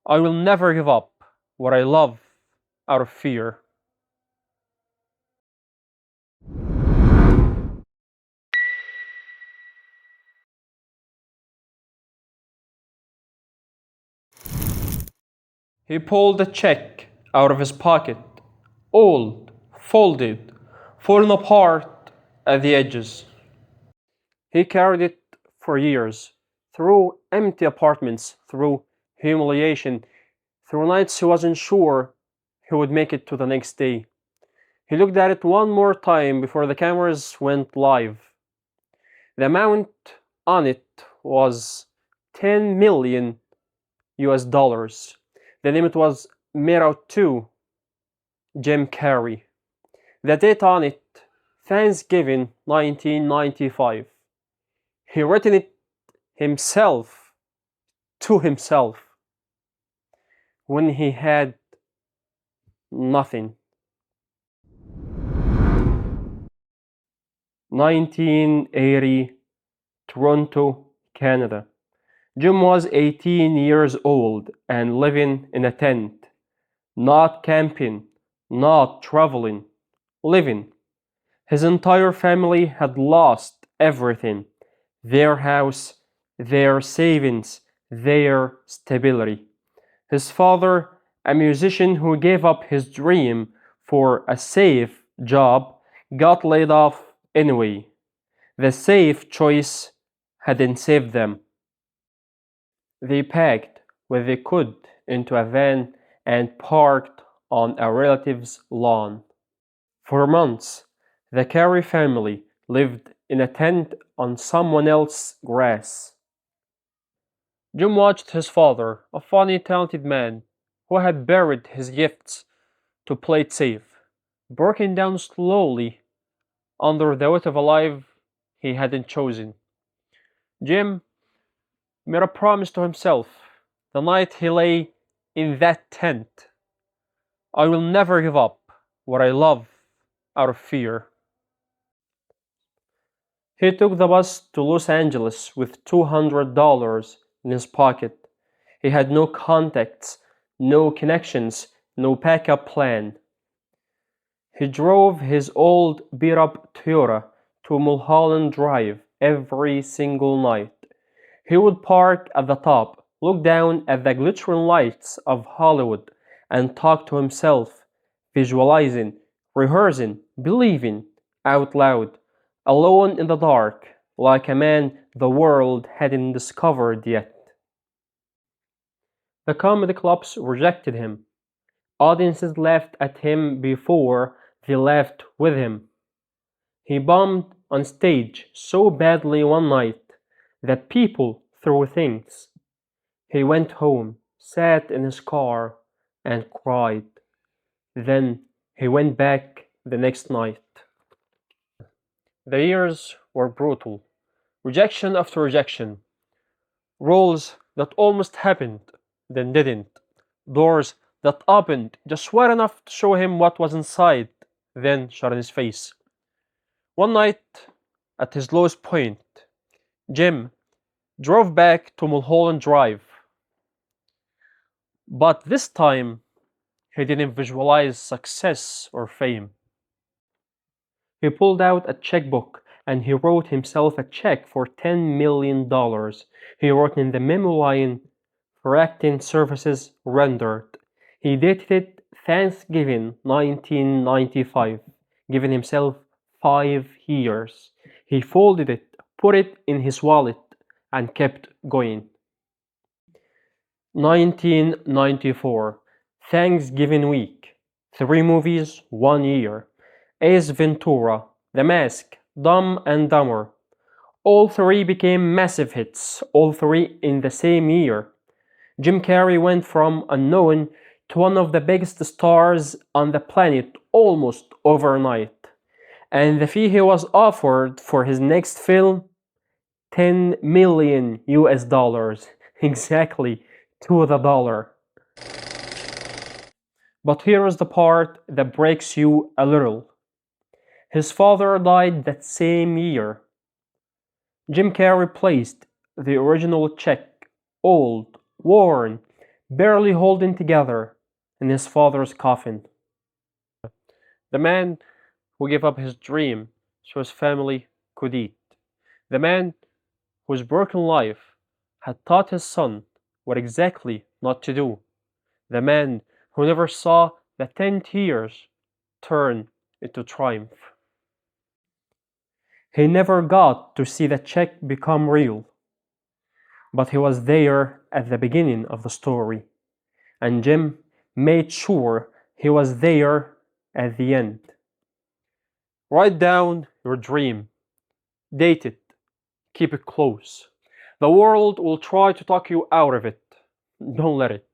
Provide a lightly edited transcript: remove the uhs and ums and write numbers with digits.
I will never give up what I love out of fear. He pulled a check out of his pocket, old, folded, fallen apart at the edges. He carried it for years, through empty apartments, through humiliation, through nights he wasn't sure he would make it to the next day. He looked at it one more time before the cameras went live. The amount on it was 10 million US dollars. The name it was made out to Jim Carrey. The date on it, Thanksgiving 1995. He written it himself to himself when he had nothing. 1980, Toronto, Canada. Jim was 18 years old and living in a tent, not camping, not traveling, living. His entire family had lost everything: their house, their savings, their stability. His father, a musician who gave up his dream for a safe job, got laid off anyway. The safe choice hadn't saved them. They packed what they could into a van and parked on a relative's lawn. For months, the Carey family lived in a tent on someone else's grass. Jim watched his father, a funny, talented man who had buried his gifts to play it safe, breaking down slowly under the weight of a life he hadn't chosen. Jim made a promise to himself the night he lay in that tent: I will never give up what I love out of fear. He took the bus to Los Angeles with $200 in his pocket. He had no contacts, no connections, no backup plan. He drove his old beat up Toyota to Mulholland Drive every single night. He would park at the top, look down at the glittering lights of Hollywood, and talk to himself, visualizing, rehearsing, believing out loud, alone in the dark, like a man the world hadn't discovered yet. The comedy clubs rejected him. Audiences laughed at him before they laughed with him. He bombed on stage so badly one night that people threw things. He went home, sat in his car, and cried. Then he went back the next night. The years were brutal. Rejection after rejection. Roles that almost happened, then didn't. Doors that opened just wide enough to show him what was inside, then shut in his face. One night, at his lowest point, Jim drove back to Mulholland Drive. But this time, he didn't visualize success or fame. He pulled out a checkbook and he wrote himself a check for $10 million. He wrote in the memo line, for acting services rendered. He dated it Thanksgiving 1995, giving himself 5 years. He folded it, put it in his wallet, and kept going. 1994, Thanksgiving week. 3 movies, 1 year. Ace Ventura, The Mask, Dumb and Dumber. All three became massive hits, all three in the same year. Jim Carrey went from unknown to one of the biggest stars on the planet almost overnight. And the fee he was offered for his next film, 10 million US dollars. Exactly, to the dollar. But here is the part that breaks you a little. His father died that same year. Jim Carrey placed the original check, old, worn, barely holding together in his father's coffin. The man who gave up his dream so his family could eat. The man whose broken life had taught his son what exactly not to do. The man who never saw the 10 tears turn into triumph. He never got to see the check become real, but he was there at the beginning of the story, and Jim made sure he was there at the end. Write down your dream, date it, keep it close. The world will try to talk you out of it. Don't let it.